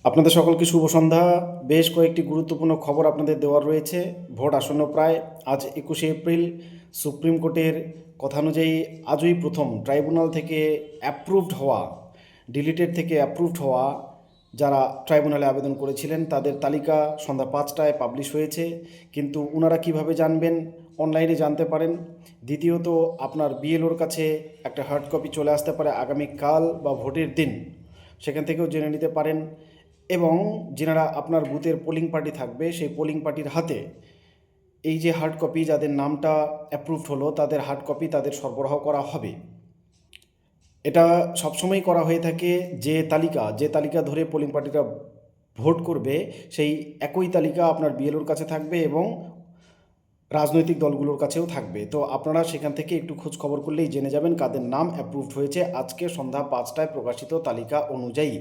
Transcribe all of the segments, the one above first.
আপনাদের সকলকে শুভ সন্ধ্যা। বেশ কয়েকটি গুরুত্বপূর্ণ খবর আপনাদের দেওয়ার রয়েছে। ভোট আসন্ন প্রায়। আজ 21শে এপ্রিল সুপ্রিম কোর্টের কথানুযায়ী আজই প্রথম ট্রাইব্যুনাল থেকে অ্যাপ্রুভড হওয়া, ডিলিটেড থেকে অ্যাপ্রুভড হওয়া যারা ট্রাইব্যুনালে আবেদন করেছিলেন তাদের তালিকা সন্ধ্যা 5টায় পাবলিশ হয়েছে। কিন্তু ওনারা কিভাবে জানবেন? অনলাইনে জানতে পারেন। দ্বিতীয়ত, আপনার বিএলওর কাছে একটা হার্ড কপি চলে আসতে পারে আগামীকাল বা ভোটের দিন, সেখান থেকেও জেনে নিতে পারেন। এবং যেনারা আপনার বুথের পোলিং পার্টি থাকবে সেই পোলিং পার্টির হাতে এই যে হার্ড কপি, যাদের নামটা অ্যাপ্রুভড হলো তাদের হার্ড কপি তাদের সরবরাহ করা হবে। এটা সবসময় করা হয়ে থাকে। যে তালিকা ধরে পোলিং পার্টিরা ভোট করবে সেই একই তালিকা আপনার বিএলওর কাছে থাকবে এবং রাজনৈতিক দলগুলোর কাছেও থাকবে। তো আপনারা সেখান থেকে একটু খোঁজ খবর করলেই জেনে যাবেন কাদের নাম অ্যাপ্রুভড হয়েছে আজকে সন্ধ্যা 5টায় প্রকাশিত তালিকা অনুযায়ী।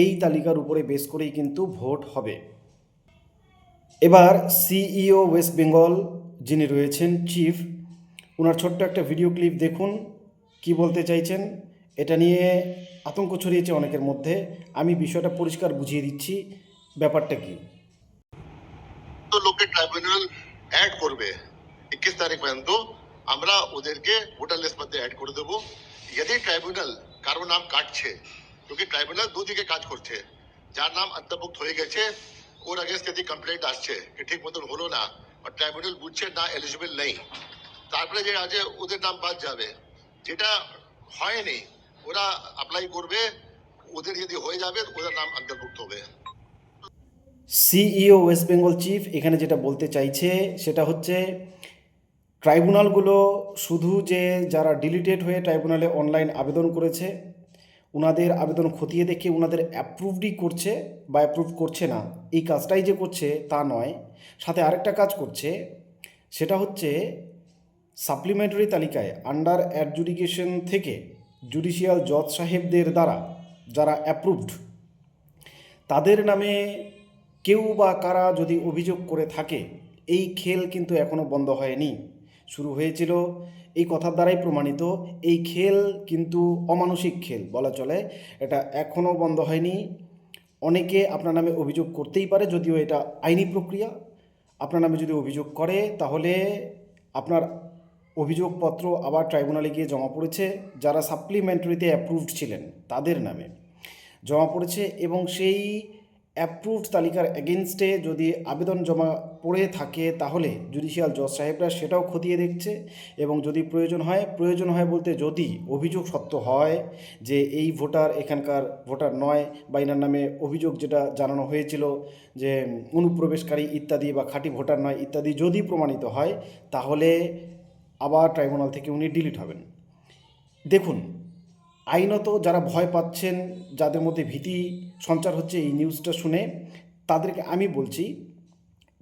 এই তালিকার উপরে বেস করেই কিন্তু ভোট হবে। এবার সিইও ওয়েস্ট বেঙ্গল যিনি রয়েছেন চিফ, ওনার ছোট্ট একটা ভিডিও ক্লিপ দেখুন কি বলতে চাইছেন। এটা নিয়ে আতঙ্ক ছড়িয়েছে অনেকের মধ্যে। আমি বিষয়টা পরিষ্কার বুঝিয়ে দিচ্ছি ব্যাপারটা কি। তো লোকে ট্রাইব্যুনাল অ্যাড করবে 21 তারিখ পর্যন্ত আমরা ওদেরকে ভোটার লিস্ট মধ্যে অ্যাড করে দেবো। যদি ট্রাইব্যুনাল কারো নাম কাটছে, क्योंकि ট্রাইব্যুনাল দুদিকে কাজ করছে, যার নাম অন্তর্ভুক্ত হয়ে গেছে ওর আগেন্স্ট যদি কমপ্লেন্ট আসছে কি ঠিক মতন হলো না আর ট্রাইব্যুনাল বুঝছে না এলিজিবল নেই, তারপরে যে আছে ওদের নাম বাদ যাবে। যেটা হয়নি ওরা অ্যাপ্লাই করবে, ওদের যদি হয়ে যাবে ওদের নাম অন্তর্ভুক্ত হবে। সিইও ওয়েস্ট বেঙ্গল চিফ এখানে যেটা বলতে চাইছে সেটা হচ্ছে ট্রাইব্যুনালগুলো শুধু যে যারা ডিলিটেড হয়ে ট্রাইব্যুনালে অনলাইন আবেদন করেছে ওনাদের আবেদন খতিয়ে দেখে ওনাদের অ্যাপ্রুভডই করছে বা অ্যাপ্রুভ করছে না, এই কাজটাই যে করছে তা নয়, সাথে আরেকটা কাজ করছে। সেটা হচ্ছে সাপ্লিমেন্টারি তালিকায় আন্ডার অ্যাডজুডিকেশন থেকে জুডিশিয়াল জজ সাহেবদের দ্বারা যারা অ্যাপ্রুভড তাদের নামে কেউ বা কারা যদি অভিযোগ করে থাকে, এই খেল কিন্তু এখনও বন্ধ হয়নি। শুরু হয়েছিল এই কথার দ্বারাই প্রমাণিত। এই খেল কিন্তু অমানসিক খেল বলা চলে, এটা এখনও বন্ধ হয়নি। অনেকে আপনার নামে অভিযোগ করতেই পারে, যদিও এটা আইনি প্রক্রিয়া। আপনার নামে যদি অভিযোগ করে তাহলে আপনার অভিযোগপত্র আবার ট্রাইব্যুনালে গিয়ে জমা পড়েছে, যারা সাপ্লিমেন্টারিতে অ্যাপ্রুভড ছিলেন তাদের নামে জমা পড়েছে এবং সেই অ্যাপ্রুভড তালিকার এগেনস্টে যদি আবেদন জমা পড়ে থাকে তাহলে জুডিশিয়াল জজ সাহেবরা সেটাও খতিয়ে দেখছে। এবং যদি প্রয়োজন হয় বলতে যদি অভিযোগ সত্য হয় যে এই ভোটার এখানকার ভোটার নয় বা এনার নামে অভিযোগ যেটা জানানো হয়েছিল যে অনুপ্রবেশকারী ইত্যাদি বা খাঁটি ভোটার নয় ইত্যাদি যদি প্রমাণিত হয় তাহলে আবার ট্রাইব্যুনাল থেকে উনি ডিলিট হবেন। দেখুন, আইনত যারা ভয় পাচ্ছেন, যাদের মধ্যে ভীতি সঞ্চার হচ্ছে এই নিউজটা শুনে, তাদেরকে আমি বলছি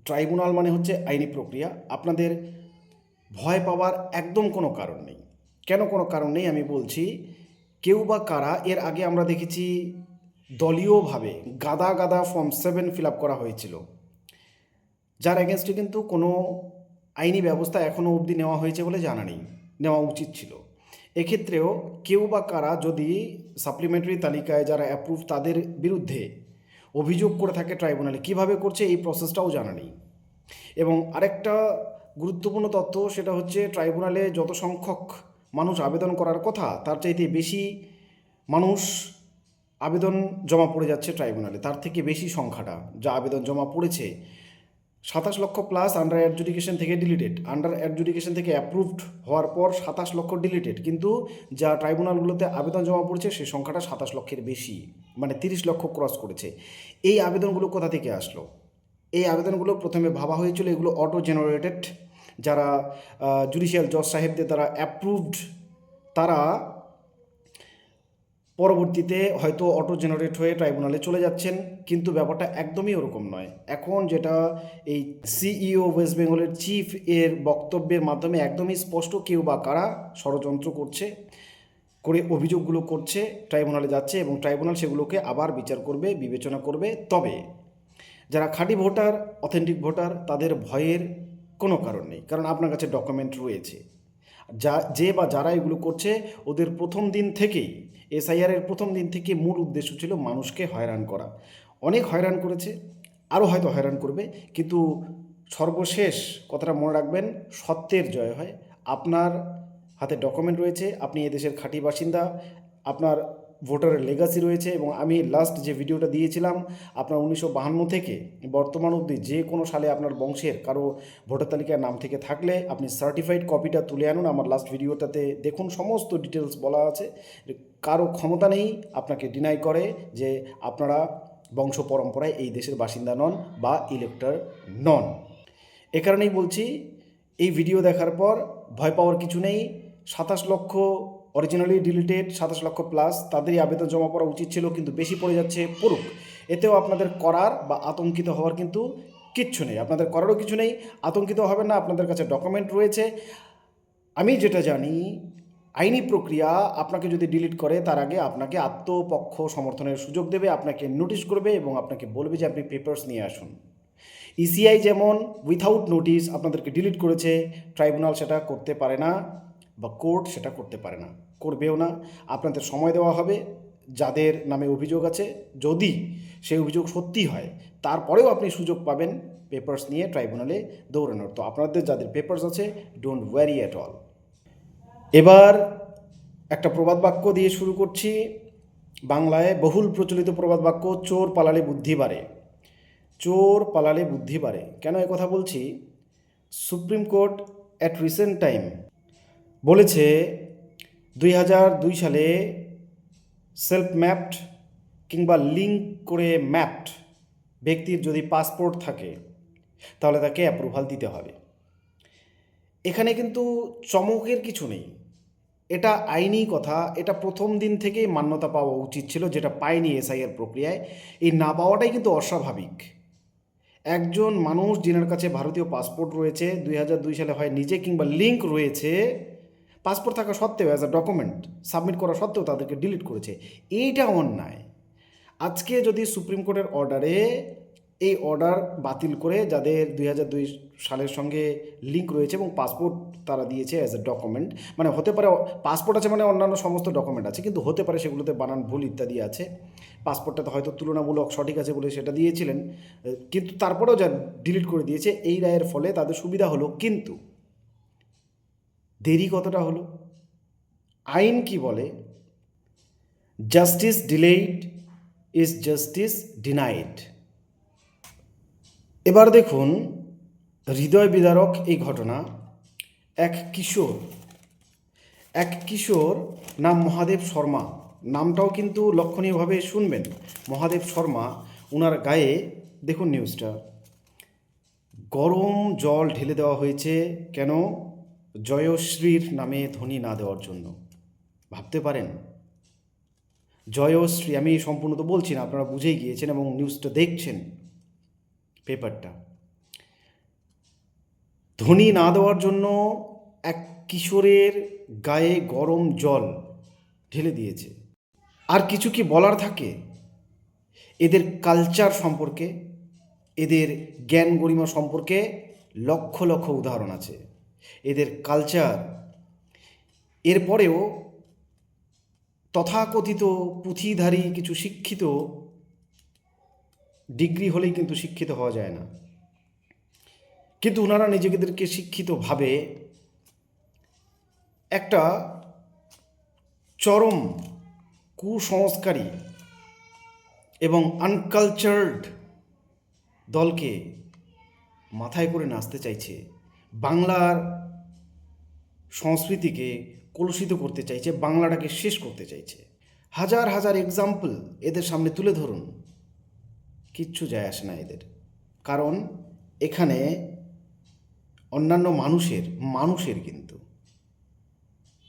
ট্রাইব্যুনাল মানে হচ্ছে আইনি প্রক্রিয়া। আপনাদের ভয় পাওয়ার একদম কোনো কারণ নেই। কেন কোনো কারণ নেই আমি বলছি। কেউ বা কারা এর আগে আমরা দেখেছি দলীয়ভাবে গাদা গাদা ফর্ম 7 ফিল আপ করা হয়েছিল, যার এগেনস্টে কিন্তু কোনো আইনি ব্যবস্থা এখনও অবধি নেওয়া হয়েছে বলে জানা নেই, নেওয়া উচিত ছিল। এক্ষেত্রেও কেউ বা কারা যদি সাপ্লিমেন্টারি তালিকায় যারা অ্যাপ্রুভ তাদের বিরুদ্ধে অভিযোগ করে থাকে ট্রাইব্যুনালে, কিভাবে করছে এই প্রসেসটাও জানা নেই। এবং আরেকটা গুরুত্বপূর্ণ তথ্য সেটা হচ্ছে ট্রাইব্যুনালে যত সংখ্যক মানুষ আবেদন করার কথা তার চাইতে বেশি মানুষ আবেদন জমা পড়ে যাচ্ছে ট্রাইব্যুনালে, তার থেকে বেশি সংখ্যাটা যা আবেদন জমা পড়েছে 27 লক্ষ প্লাস আন্ডার অ্যাডজুডিকেশন থেকে ডিলিটেড, আন্ডার অ্যাডজুডিকেশন থেকে অ্যাপ্রুভড হওয়ার পর 27 লক্ষ ডিলিটেড, কিন্তু যা ট্রাইব্যুনালগুলোতে আবেদন জমা পড়েছে সেই সংখ্যাটা 27 লক্ষের বেশি, মানে 30 লক্ষ ক্রস করেছে। এই আবেদনগুলো কোথা থেকে আসলো? এই আবেদনগুলো প্রথমে ভাবা হয়েছিল এগুলো অটো জেনারেটেড, যারা জুডিশিয়াল জজ সাহেবদের দ্বারা অ্যাপ্রুভড তারা পরবর্তীতে হয়তো অটো জেনারেট হয়ে ট্রাইব্যুনালে চলে যাচ্ছেন, কিন্তু ব্যাপারটা একদমই ওরকম নয়। এখন যেটা এই সিইও ওয়েস্ট বেঙ্গলের চিফ এর বক্তব্যের মাধ্যমে একদমই স্পষ্ট, কেউ বা কারা ষড়যন্ত্র করে অভিযোগগুলো করছে, ট্রাইব্যুনালে যাচ্ছে এবং ট্রাইব্যুনাল সেগুলোকে আবার বিচার করবে, বিবেচনা করবে। তবে যারা খাঁটি ভোটার, অথেন্টিক ভোটার, তাদের ভয়ের কোনো কারণ নেই, কারণ আপনার কাছে ডকুমেন্ট রয়েছে। যারা এগুলো করছে ওদের প্রথম দিন থেকেই, এসআইআরের প্রথম দিন থেকে মূল উদ্দেশ্য ছিল মানুষকে হয়রান করা। অনেক হয়রান করেছে, আরও হয়তো হয়রান করবে, কিন্তু সর্বশেষ কথাটা মনে রাখবেন, সত্যের জয় হয়। আপনার হাতে ডকুমেন্ট রয়েছে, আপনি এদেশের খাঁটি বাসিন্দা, আপনার ভোটারের লেগাসি রয়েছে, এবং আমি লাস্ট যে ভিডিওটা দিয়েছিলাম আপনার 1952 থেকে বর্তমান অবধি যে কোনো সালে আপনার বংশের কারো ভোটার তালিকায় নাম থেকে থাকলে আপনি সার্টিফাইড কপিটা তুলে আনুন, আমার লাস্ট ভিডিওটাতে দেখুন, সমস্ত ডিটেলস বলা আছে। কারো ক্ষমতা নেই আপনাকে ডিনাই করে যে আপনারা বংশ পরম্পরায় এই দেশের বাসিন্দা নন বা ইলেক্টর নন। এ কারণেই বলছি, এই ভিডিও দেখার পর ভয় পাওয়ার কিছু নেই। 27 লক্ষ অরিজিনালি ডিলিটেড, 27 লক্ষ প্লাস তাদেরই আবেদন জমা পড়া উচিত ছিল, কিন্তু বেশি পড়ে যাচ্ছে, পড়ুক। এতেও আপনাদের করার বা আতঙ্কিত হওয়ার কিন্তু কিচ্ছু নেই, আপনাদের করারও কিছু নেই, আতঙ্কিত হবেন না, আপনাদের কাছে ডকুমেন্ট রয়েছে। আমি যেটা জানি, আইনি প্রক্রিয়া আপনাকে যদি ডিলিট করে তার আগে আপনাকে আত্মপক্ষ সমর্থনের সুযোগ দেবে, আপনাকে নোটিশ করবে এবং আপনাকে বলবে যে আপনি পেপারস নিয়ে আসুন। ইসিআই যেমন উইথাউট নোটিশ আপনাদেরকে ডিলিট করেছে, ট্রাইব্যুনাল সেটা করতে পারে না বা কোর্ট সেটা করতে পারে না, করবেও না। আপনাদের সময় দেওয়া হবে, যাদের নামে অভিযোগ আছে, যদি সেই অভিযোগ সত্যি হয় তারপরেও আপনি সুযোগ পাবেন পেপারস নিয়ে ট্রাইব্যুনালে দৌড়ানোর। তো আপনাদের যাদের পেপারস আছে, ডোন্ট ওয়ারি অ্যাট অল। এবার একটা প্রবাদ বাক্য দিয়ে শুরু করছি, বাংলায় বহুল প্রচলিত প্রবাদ বাক্য, চোর পালালে বুদ্ধি বাড়ে। চোর পালালে বুদ্ধি বাড়ে কেন এ কথা বলছি? Supreme court at recent time বলেছে 2002 সালে সেলফ ম্যাপড কিংবা লিঙ্ক করে ম্যাপড ব্যক্তির যদি পাসপোর্ট থাকে তাহলে তাকে অ্যাপ্রুভাল দিতে হবে। এখানে কিন্তু চমকের কিছু নেই, এটা আইনি কথা, এটা প্রথম দিন থেকেই মান্যতা পাওয়া উচিত ছিল, যেটা পায়নি এসআইআর প্রক্রিয়ায়। এই না পাওয়াটাই কিন্তু অস্বাভাবিক। একজন মানুষ যিনার কাছে ভারতীয় পাসপোর্ট রয়েছে, 2002 সালে হয় নিজে কিংবা লিঙ্ক রয়েছে, পাসপোর্ট থাকা সত্ত্বেও অ্যাজ আ ডকুমেন্ট সাবমিট করা সত্ত্বেও তাদেরকে ডিলিট করেছে, এইটা অন্যায়। আজকে যদি সুপ্রিম কোর্টের অর্ডারে এই অর্ডার বাতিল করে যাদের 2002 সালের সঙ্গে লিঙ্ক রয়েছে এবং পাসপোর্ট তারা দিয়েছে অ্যাজ এ ডকুমেন্ট, মানে হতে পারে পাসপোর্ট আছে মানে অন্যান্য সমস্ত ডকুমেন্ট আছে, কিন্তু হতে পারে সেগুলোতে বানান ভুল ইত্যাদি আছে, পাসপোর্টটাতে হয়তো তুলনামূলক সঠিক আছে বলে সেটা দিয়েছিলেন, কিন্তু তারপরেও যা ডিলিট করে দিয়েছে, এই রায়ের ফলে তাদের সুবিধা হলো, কিন্তু দেরি কতটা হলো? আইন কি বলে? Justice delayed is justice denied. এবার দেখুন, হৃদয় বিদারক এই ঘটনা। এক কিশোর নাম মহাদেব শর্মা, নামটাও কিন্তু লক্ষণীয়ভাবে শুনবেন, মহাদেব শর্মা। ওনার গায়ে দেখুন নিউজটা, গরম জল ঢেলে দেওয়া হয়েছে কেন? জয়শ্রীর নামে ধ্বনি না দেওয়ার জন্য। ভাবতে পারেন, জয়শ্রী, আমি সম্পূর্ণ তো বলছি না, আপনারা বুঝেই গিয়েছেন এবং নিউজটা দেখছেন, পেপারটা। ধ্বনি না দেওয়ার জন্য এক কিশোরের গায়ে গরম জল ঢেলে দিয়েছে। আর কিছু কি বলার থাকে? এদের কালচার সম্পর্কে, এদের জ্ঞান গরিমা সম্পর্কে লক্ষ লক্ষ উদাহরণ আছে। এদের কালচার, এরপরেও তথাকথিত পুঁথিধারী কিছু শিক্ষিত, ডিগ্রি হলেই কিন্তু শিক্ষিত হওয়া যায় না, কিন্তু ওনারা নিজেদেরকে শিক্ষিত ভাবে একটা চরম কুসংস্কারী এবং আনকালচার্ড দলকে মাথায় করে নাচতে চাইছে, বাংলার সংস্কৃতিকে কলুষিত করতে চাইছে, বাংলাটাকে শেষ করতে চাইছে। হাজার হাজার এক্সাম্পল এদের সামনে তুলে ধরুন, কিচ্ছু যায় আসে না এদের, কারণ এখানে অন্যান্য মানুষের কিন্তু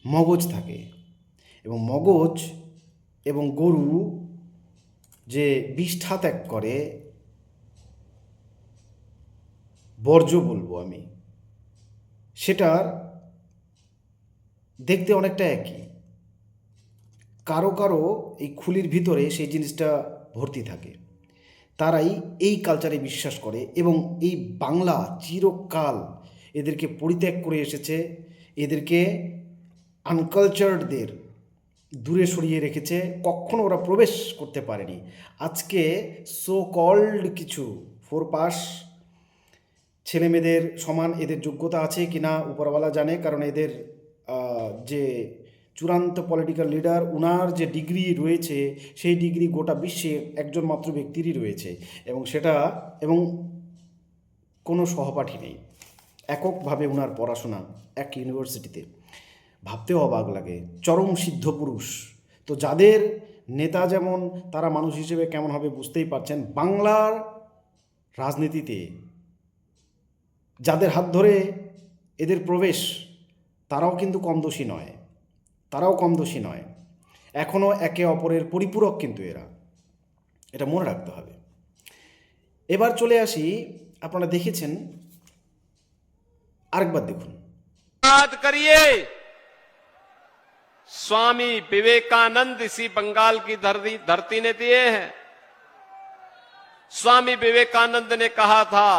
মগজ থাকে, এবং মগজ এবং গরু যে বিষ্ঠা ত্যাগ করে, বর্জ্য বলবো আমি, সেটার দেখতে অনেকটা একই। কারো কারো এই খুলির ভিতরে সেই জিনিসটা ভর্তি থাকে, তারাই এই কালচারে বিশ্বাস করে, এবং এই বাংলা চিরকাল এদেরকে পরিত্যাগ করে এসেছে, এদেরকে আনকালচার্ডদের দূরে সরিয়ে রেখেছে, কখনো ওরা প্রবেশ করতে পারেনি। আজকে সো কল্ড কিছু 4 পাস ছেলেমেয়েদের সমান এদের যোগ্যতা আছে কিনা উপরওয়ালা জানে, কারণ এদের যে চূড়ান্ত পলিটিক্যাল লিডার, উনার যে ডিগ্রি রয়েছে সেই ডিগ্রি গোটা বিশ্বে একজন মাত্র ব্যক্তিরই রয়েছে, এবং কোনো সহপাঠী নেই, এককভাবে উনার পড়াশোনা এক ইউনিভার্সিটিতে। ভাবতেও অবাক লাগে, চরম সিদ্ধ পুরুষ। তো যাদের নেতা যেমন, তারা মানুষ হিসেবে কেমন হবে বুঝতেই পারছেন। বাংলার রাজনীতিতে যাদের হাত ধরে এদের প্রবেশ, তারাও কিন্তু কম দোষী নয়, এখনও একে অপরের পরিপূরক কিন্তু এরা, এটা মনে রাখতে হবে। এবার চলে আসি, আপনারা দেখেছেন, আরেকবার দেখুন। याद करिए, स्वामी विवेकानंद इसी बंगाल की धरती ने दिए हैं। स्वामी विवेकानंद ने कहा था,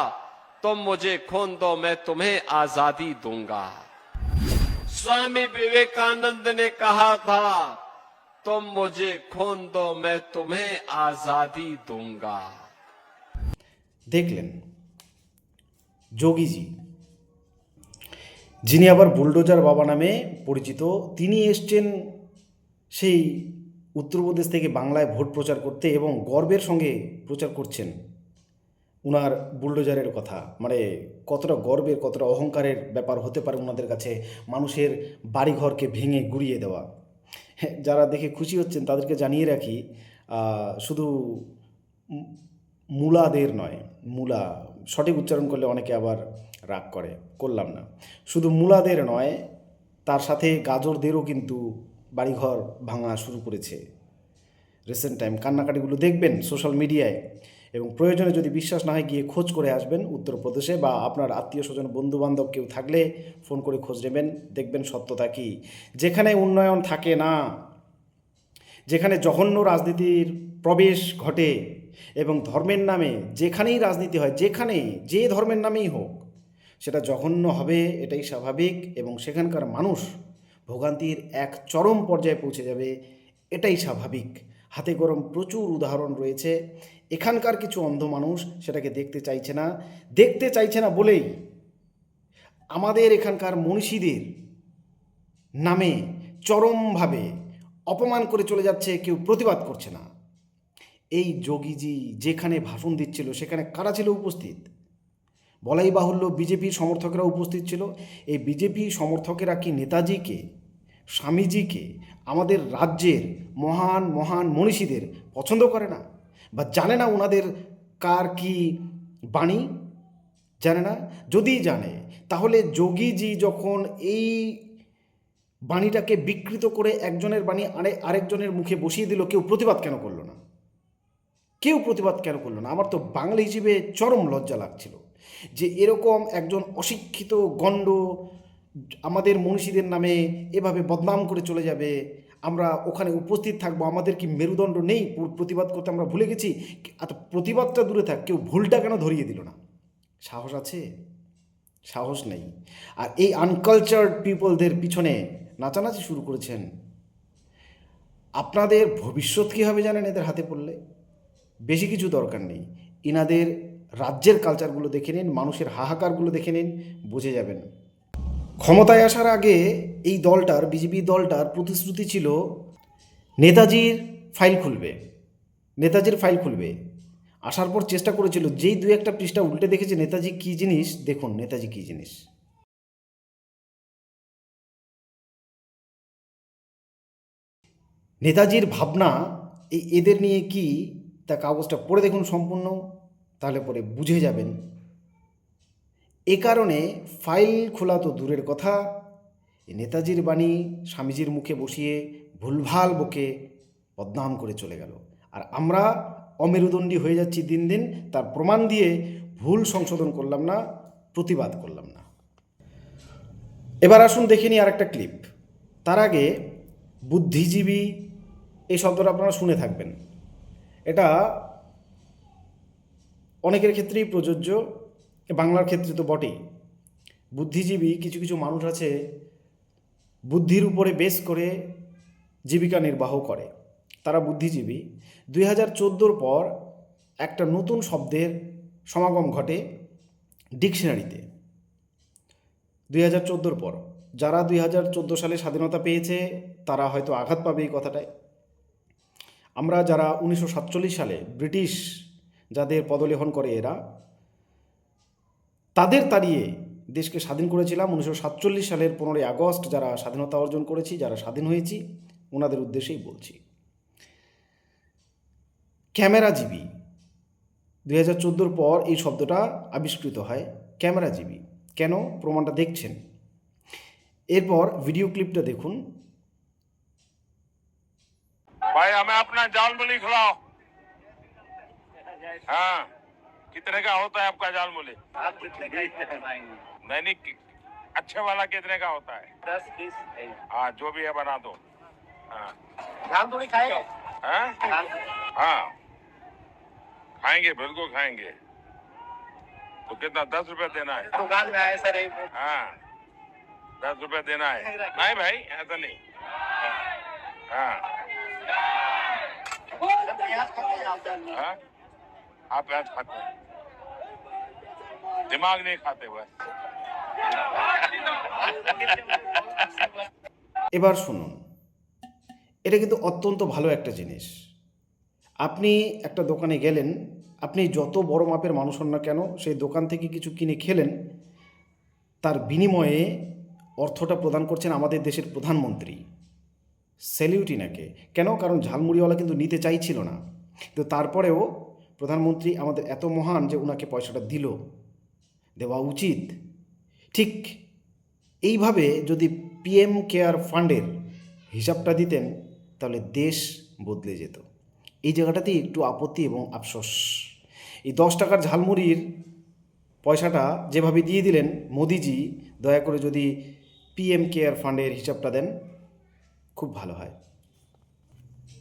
तुम मुझे खून दो मैं तुम्हें आजादी दूंगा। स्वामी विवेकानंद ने कहा था, तुम मुझे खून दो मैं तुम्हें आजादी दूंगा। দেখলেন যোগীজি, যিনি আবার বুলডোজার বাবা নামে পরিচিত, তিনি এসছেন সেই উত্তরপ্রদেশ থেকে বাংলায় ভোট প্রচার করতে, এবং গর্বের সঙ্গে প্রচার করছেন উনার বুলডোজারের কথা। মানে কতটা গর্বের, কতটা অহংকারের ব্যাপার হতে পারে ওনাদের কাছে মানুষের বাড়িঘরকে ভেঙে গুড়িয়ে দেওয়া। যারা দেখে খুশি হচ্ছেন তাদেরকে জানিয়ে রাখি, শুধু মুলাদের নয়, মুলা সঠিক উচ্চারণ করলে অনেকে আবার রাগ করলাম না, শুধু মুলাদের নয়, তার সাথে গাজরদেরও কিন্তু বাড়িঘর ভাঙা শুরু করেছে রিসেন্ট টাইম। কান্নাকাটিগুলো দেখবেন সোশ্যাল মিডিয়ায়, এবং প্রয়োজনে যদি বিশ্বাস না হয় গিয়ে খোঁজ করে আসবেন উত্তরপ্রদেশে, বা আপনার আত্মীয় স্বজন বন্ধুবান্ধব কেউ থাকলে ফোন করে খোঁজ নেবেন, দেখবেন সত্যতা কী। যেখানে উন্নয়ন থাকে না, যেখানে জঘন্য রাজনীতির প্রবেশ ঘটে, এবং ধর্মের নামে যেখানেই রাজনীতি হয়, যে ধর্মের নামেই হোক, সেটা জঘন্য হবে, এটাই স্বাভাবিক, এবং সেখানকার মানুষ ভোগান্তির এক চরম পর্যায়ে পৌঁছে যাবে, এটাই স্বাভাবিক। হাতে গরম প্রচুর উদাহরণ রয়েছে। এখানকার কিছু অন্ধ মানুষ সেটাকে দেখতে চাইছে না বলেই আমাদের এখানকার মনীষীদের নামে চরমভাবে অপমান করে চলে যাচ্ছে, কেউ প্রতিবাদ করছে না। এই যোগীজি যেখানে ভাষণ দিচ্ছিল সেখানে কারা ছিল উপস্থিত? বলাই বাহুল্য বিজেপির সমর্থকেরা উপস্থিত ছিল। এই বিজেপি সমর্থকেরা কি নেতাজিকে, স্বামীজিকে, আমাদের রাজ্যের মহান মহান মনীষীদের পছন্দ করে না, বা জানে না ওনাদের কার কি বাণী? জানে না? যদি জানে, তাহলে যোগীজি যখন এই বাণীটাকে বিকৃত করে একজনের বাণী আরেকজনের মুখে বসিয়ে দিল, কেউ প্রতিবাদ কেন করলো না? আমার তো বাঙালি হিসেবে চরম লজ্জা লাগছিল যে এরকম একজন অশিক্ষিত গণ্ড আমাদের মনীষীদের নামে এভাবে বদনাম করে চলে যাবে, আমরা ওখানে উপস্থিত থাকবো, আমাদের কি মেরুদণ্ড নেই প্রতিবাদ করতে? আমরা ভুলে গেছি? প্রতিবাদটা দূরে থাক, কেউ ভুলটা কেন ধরিয়ে দিল না? সাহস আছে? সাহস নেই। আর এই আনকালচার্ড পিপলদের পিছনে নাচানাচি শুরু করেছেন। আপনাদের ভবিষ্যৎ কী হবে জানেন এদের হাতে পড়লে? বেশি কিছু দরকার নেই, ইনাদের রাজ্যের কালচারগুলো দেখে নিন, মানুষের হাহাকারগুলো দেখে নিন, বুঝে যাবেন। ক্ষমতায় আসার আগে এই দলটার, বিজেপি দলটার প্রতিশ্রুতি ছিল নেতাজির ফাইল খুলবে। আসার পর চেষ্টা করেছিল, যেই 2-1টা পৃষ্ঠা উল্টে দেখেছে নেতাজি কী জিনিস, দেখুন নেতাজি কী জিনিস। নেতাজির ভাবনা এদের নিয়ে কি, তা কাগজটা পড়ে দেখুন সম্পূর্ণ, তাহলে পরে বুঝে যাবেন। এ কারণে ফাইল খোলা তো দূরের কথা, নেতাজির বাণী স্বামীজির মুখে বসিয়ে ভুলভাল বকে বদনাম করে চলে গেল। আর আমরা অমেরুদণ্ডী হয়ে যাচ্ছি দিন দিন, তার প্রমাণ দিয়ে ভুল সংশোধন করলাম না, প্রতিবাদ করলাম না। এবার আসুন দেখে নিই আর একটা ক্লিপ। তার আগে বুদ্ধিজীবী এই শব্দটা আপনারা শুনে থাকবেন, এটা অনেকের ক্ষেত্রেই প্রযোজ্য, বাংলার ক্ষেত্রে তো বটেই। বুদ্ধিজীবী কিছু মানুষ আছে, বুদ্ধির উপরে বেস করে জীবিকা নির্বাহ করে, তারা বুদ্ধিজীবী। 2014 পর একটা নতুন শব্দের সমাগম ঘটে ডিকশনারিতে। 2014 পর যারা 2014 সালে স্বাধীনতা পেয়েছে তারা হয়তো আঘাত পাবে এই কথাটায়। আমরা যারা 1947 সালে ব্রিটিশ যাদের পদলেহন করে এরা, তাদের তাড়িয়ে দেশকে স্বাধীন করেছিলাম। 1947 সালের 15ই আগস্ট যারা স্বাধীনতা অর্জন করেছি, যারা স্বাধীন হয়েছি, ওনাদের উদ্দেশ্যেই বলছি। ক্যামেরাজীবী 2014 পর এই শব্দটা আবিষ্কৃত হয়, ক্যামেরাজীবী। কেন? প্রমাণটা দেখছেন। এরপর ভিডিও ক্লিপটা দেখুন। भाई हमें अपना जाल मूली खिलाओ। हाँ, कितने का होता है आपका जाल मूली? आप कितने का इससे बनवाएंगे? नहीं, अच्छे वाला कितने का होता है? 10-20 है। हाँ, जो भी है बना दो। हाँ, धान थोड़ी खाएगा? हाँ? धान हाँ, खाएंगे, बिल्कुल खाएंगे। तो कितना 10 रुपए देना है? दुकान में आए सर एक हाँ, 10 रुपए देना है। नहीं भाई, ऐसा नहीं। हाँ, प्याज खाते हैं आप दाल में? हाँ, आप प्याज खाते हैं, दिमाग नहीं खाते हुए। এবার শুনুন, এটা কিন্তু অত্যন্ত ভালো একটা জিনিস। আপনি একটা দোকানে গেলেন, আপনি যত বড় মাপের মানুষ হন না কেন, সেই দোকান থেকে কিছু কিনে খেলেন, তার বিনিময়ে অর্থটা প্রদান করছেন আমাদের দেশের প্রধানমন্ত্রী। স্যালিউট ইনাকে। কেন? কারণ ঝালমুড়িওয়ালা কিন্তু নিতে চাইছিল না, তো তারপরেও প্রধানমন্ত্রী আমাদের এত মহান যে ওনাকে পয়সাটা দিল, দেওয়া উচিত। ঠিক এইভাবে যদি পিএম কেয়ার ফান্ডের হিসাবটা দিতেন তাহলে দেশ বদলে যেত। এই জায়গাটাতেই একটু আপত্তি এবং আফসোস। এই 10 টাকার ঝালমুড়ির পয়সাটা যেভাবে দিয়ে দিলেন মোদিজি, দয়া করে যদি পিএম কেয়ার ফান্ডের হিসাবটা দেন খুব ভালো হয়।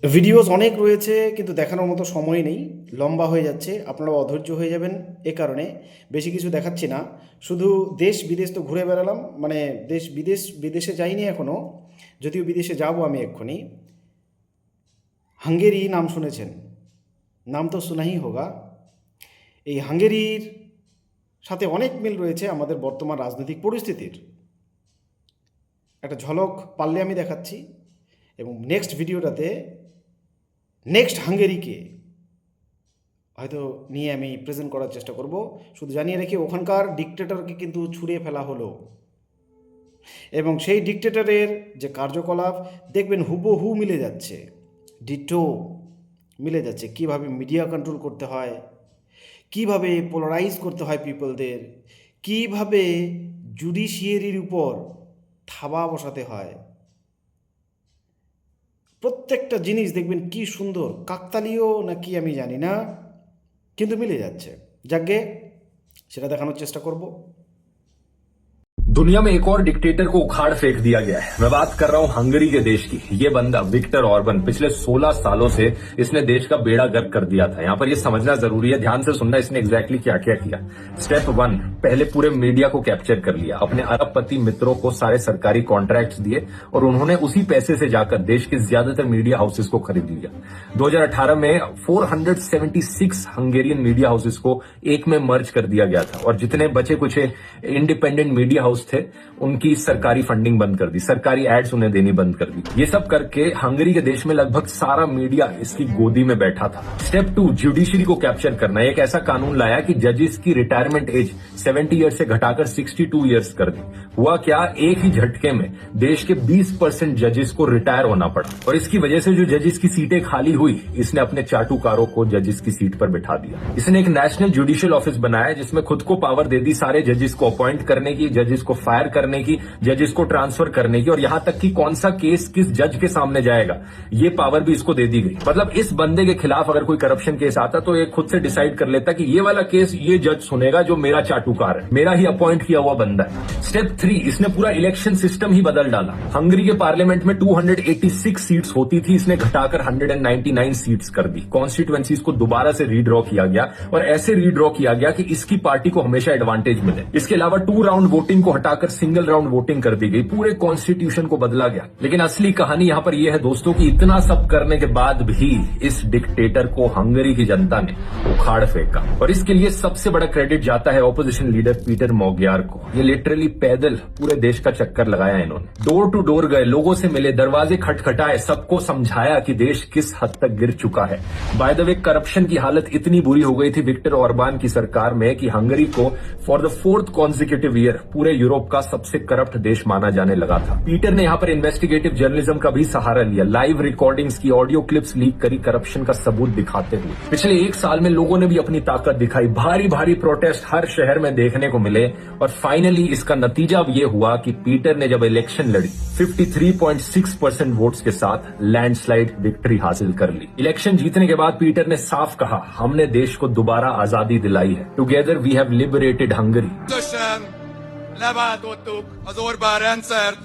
ভিডিওস অনেক রয়েছে কিন্তু দেখানোর মতো সময় নেই, লম্বা হয়ে যাচ্ছে, আপনারা অধৈর্য হয়ে যাবেন। এ কারণে বেশি কিছু দেখাচ্ছি না, শুধু দেশ বিদেশ তো ঘুরে বেড়ালাম, মানে বিদেশে যাইনি এখনও, যদিও বিদেশে যাব আমি এক্ষুনি। হাঙ্গেরি নাম শুনেছেন, নাম তো শোনাই হোগা। এই হাঙ্গেরির সাথে অনেক মিল রয়েছে আমাদের বর্তমান রাজনৈতিক পরিস্থিতির। একটা ঝলক পারলে আমি দেখাচ্ছি, এবং নেক্সট ভিডিওটাতে নেক্সট হাঙ্গেরিকে হয়তো নিয়ে আমি প্রেজেন্ট করার চেষ্টা করব। শুধু জানিয়ে রেখে ওখানকার ডিকটেটরকে কিন্তু ছুঁড়ে ফেলা হলো, এবং সেই ডিকটেটরের যে কার্যকলাপ দেখবেন হুবহু মিলে যাচ্ছে, ডিটো মিলে যাচ্ছে। কিভাবে মিডিয়া কন্ট্রোল করতে হয়, কিভাবে পোলারাইজ করতে হয় পিপলদের, কিভাবে জুডিশিয়ারির উপর থাবা বসাতে হয়, প্রত্যেকটা জিনিস দেখবেন কি সুন্দর, কাকতালীয় নাকি আমি জানি না, কিন্তু মিলে যাচ্ছে। যাকে সেটা দেখানোর চেষ্টা করব। दुनिया में एक और डिक्टेटर को उखाड़ फेंक दिया गया है। मैं बात कर रहा हूं हंगरी के देश की। ये बंदा विक्टर ऑर्बन पिछले 16 सालों से इसने देश का बेड़ा गर्क कर दिया था। यहां पर ये समझना जरूरी है, ध्यान से सुनना इसने एग्जैक्टली क्या क्या किया। स्टेप 1, पहले पूरे मीडिया को कैप्चर कर लिया। अपने अरबपति मित्रों को सारे सरकारी कॉन्ट्रैक्ट्स दिए और उन्होंने उसी पैसे से जाकर देश के ज्यादातर मीडिया हाउसेस को खरीद लिया। 2018 में 476 हंगेरियन मीडिया हाउसेस को एक में मर्ज कर दिया गया था, और जितने बचे कुछ इंडिपेंडेंट मीडिया हाउस थे उनकी सरकारी फंडिंग बंद कर दी, सरकारी एड्स उन्हें देनी बंद कर दी। ये सब करके हंगरी के देश में लगभग सारा मीडिया इसकी गोदी में बैठा था। स्टेप 2, जुडिशरी को कैप्चर करना। एक ऐसा कानून लाया कि जजेस की रिटायरमेंट एज 70 ईयर्स से घटाकर 62 ईयर्स कर दी। हुआ क्या, एक ही झटके में देश के 20% जजेस को रिटायर होना पड़ा, और इसकी वजह से जो जजेस की सीटें खाली हुई, इसने अपने चाटुकारों को जजेस की सीट पर बैठा दिया। इसने एक नेशनल जुडिशियल ऑफिस बनाया जिसमें खुद को पावर दे दी सारे जजेस को अपॉइंट करने की, जजेस को फायर करने की, जजेस को ट्रांसफर करने की, और यहां तक कि कौन सा केस किस जज के सामने जाएगा ये पावर भी इसको दे दी गई। मतलब इस बंदे के खिलाफ अगर कोई करप्शन केस आता तो ये खुद से डिसाइड कर लेता कि ये वाला केस ये जज सुनेगा जो मेरा चाटुकार है, मेरा ही अपॉइंट किया हुआ बंदा है। स्टेप 3, इसने पूरा इलेक्शन सिस्टम ही बदल डाला। हंगरी के पार्लियामेंट में 286 सीट्स होती थी, इसने घटाकर 199 सीट्स कर दी। कॉन्स्टिट्यूएंसीज को दोबारा से रीड्रॉ किया गया, और ऐसे रीड्रॉ किया गया कि इसकी पार्टी को हमेशा एडवांटेज मिले। इसके अलावा 2 राउंड वोटिंग को हटाकर सिंगल राउंड वोटिंग कर दी गई, पूरे कॉन्स्टिट्यूशन को बदला गया। लेकिन असली कहानी यहाँ पर यह है दोस्तों कि इतना सब करने के बाद भी इस डिक्टेटर को हंगरी की जनता ने उखाड़ फेंका, और इसके लिए सबसे बड़ा क्रेडिट जाता है ऑपोजिशन लीडर पीटर मोग्यार को। ये लिटरली पैदल पूरे देश का चक्कर लगाया इन्होंने, डोर टू डोर गए, लोगों से मिले, दरवाजे खटखटाए, सबको समझाया कि देश किस हद तक गिर चुका है। बाय द वे करप्शन की हालत इतनी बुरी हो गई थी विक्टर ऑर्बान की सरकार में कि हंगरी को for the 4th consecutive year पूरे यूरोप का सबसे करप्ट देश माना जाने लगा था। पीटर ने यहाँ पर इन्वेस्टिगेटिव जर्नलिज्म का भी सहारा लिया, लाइव रिकॉर्डिंग्स की, ऑडियो क्लिप्स लीक करी करप्शन का सबूत दिखाते हुए। पिछले 1 साल में लोगों ने भी अपनी ताकत दिखाई, भारी भारी प्रोटेस्ट हर शहर में देखने को मिले, और फाइनली इसका नतीजा अब ये हुआ कि पीटर ने जब इलेक्शन लड़ी 53.6% वोट्स के साथ लैंडस्लाइड विक्ट्री हासिल कर ली। इलेक्शन जीतने के बाद पीटर ने साफ कहा, हमने देश को दोबारा आजादी दिलाई है, together we have liberated Hungary. Közösen leváltottuk az Orbán rendszert,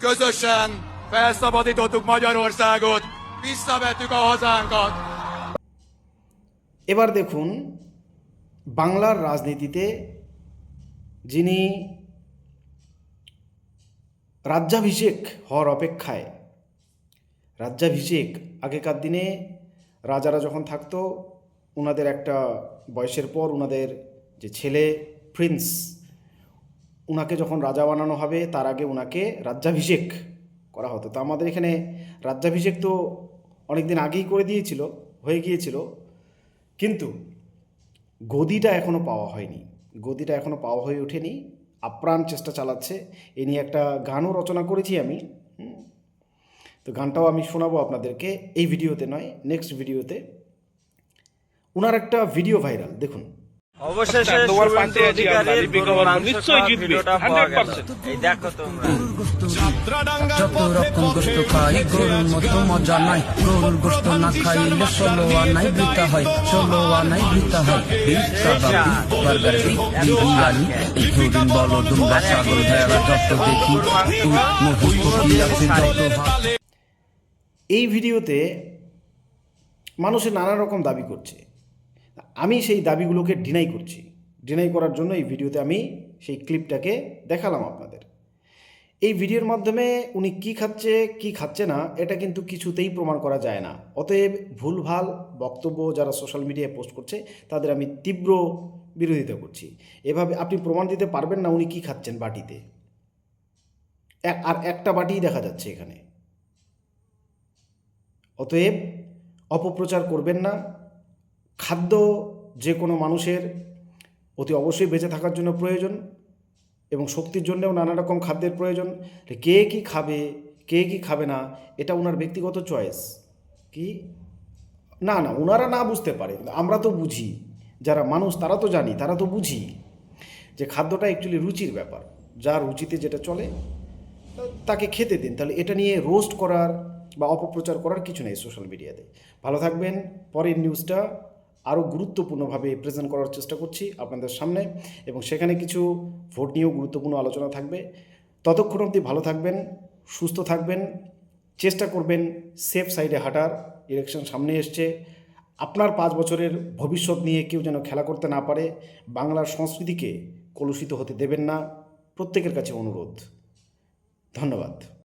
közösen felszabadítottuk Magyarországot, visszavettük a hazánkat. এবার দেখুন বাংলার রাজনীতিতে যিনি রাজ্যাভিষেক হওয়ার অপেক্ষায়, রাজ্যাভিষেক আগেকার দিনে রাজারা যখন থাকতো ওনাদের একটা বয়সের পর ওনাদের যে ছেলে প্রিন্স, ওনাকে যখন রাজা বানানো হবে তার আগে ওনাকে রাজ্যাভিষেক করা হতো। তো আমাদের এখানে রাজ্যাভিষেক তো অনেক দিন আগেই করে দিয়েছিল, হয়ে গিয়েছিল, কিন্তু গদিটা এখনও পাওয়া হয়নি, গদিটা এখনও পাওয়া হয়ে ওঠেনি। আপ্রাণ চেষ্টা চালাচ্ছে। এ নিয়ে একটা গানও রচনা করেছি আমি, তো গানটাও আমি শোনাবো আপনাদেরকে, এই ভিডিওতে নয়, নেক্সট ভিডিওতে। ওনার একটা ভিডিও ভাইরাল দেখুন। অবশেষে শুভেন্দু অধিকারীর গরুর মাংস খাওয়া ভিডিওটা পাওয়া গেল। এই দেখো তোমরা। যত রকম গোস্ত খাই গরুর মতো মজা নাই, গরুর গোস্ত না খাইলে 16 আনাই বৃথা হয়, 16 আনাই বৃথা হয়। বিফ কাবাব, বার্গার, বিরিয়ানি, এই হরিণ বলো দুম্বা ছাগল ভেড়া যত দেখি, মহিষ পক্ষী আছে যত। এই ভিডিওতে মানুষে নানা রকম দাবি করছে, আমি সেই দাবিগুলোকে ডিনাই করছি। ডিনাই করার জন্য এই ভিডিওতে আমি সেই ক্লিপটাকে দেখালাম আপনাদের। এই ভিডিওর মাধ্যমে উনি কি খাচ্ছে কি খাচ্ছে না এটা কিন্তু কিছুতেই প্রমাণ করা যায় না। অতএব ভুলভাল বক্তব্য যারা সোশ্যাল মিডিয়ায় পোস্ট করছে তাদের আমি তীব্র বিরোধিতা করছি। এভাবে আপনি প্রমাণ দিতে পারবেন না উনি কি খাচ্ছেন বাটিতে, আর একটা বাটিই দেখা যাচ্ছে এখানে। অতএব অপপ্রচার করবেন না। খাদ্য যে কোনো মানুষের অতি অবশ্যই বেঁচে থাকার জন্য প্রয়োজন, এবং শক্তির জন্যও নানা রকম খাদ্যের প্রয়োজন। কে কি খাবে কে কি খাবে না এটা ওনার ব্যক্তিগত চয়েস। কি না না ওনারা না বুঝতে পারে, আমরা তো বুঝি, যারা মানুষ তারা তো জানি, তারা তো বুঝি যে খাদ্যটা অ্যাকচুয়ালি রুচির ব্যাপার। যার রুচিতে যেটা চলে তাকে খেতে দিন। তাহলে এটা নিয়ে রোস্ট করার বা অপপ্রচার করার কিছু নেই সোশ্যাল মিডিয়াতে। ভালো থাকবেন। পরের নিউজটা আরও গুরুত্বপূর্ণভাবে প্রেজেন্ট করার চেষ্টা করছি আপনাদের সামনে, এবং সেখানে কিছু ভোট নিয়েও গুরুত্বপূর্ণ আলোচনা থাকবে। ততক্ষণ অবধি ভালো থাকবেন, সুস্থ থাকবেন, চেষ্টা করবেন সেফ সাইডে হাঁটার। ইলেকশন সামনে এসছে, আপনার 5 বছরের ভবিষ্যৎ নিয়ে কেউ যেন খেলা করতে না পারে। বাংলার সংস্কৃতিকে কলুষিত হতে দেবেন না, প্রত্যেকের কাছে অনুরোধ। ধন্যবাদ।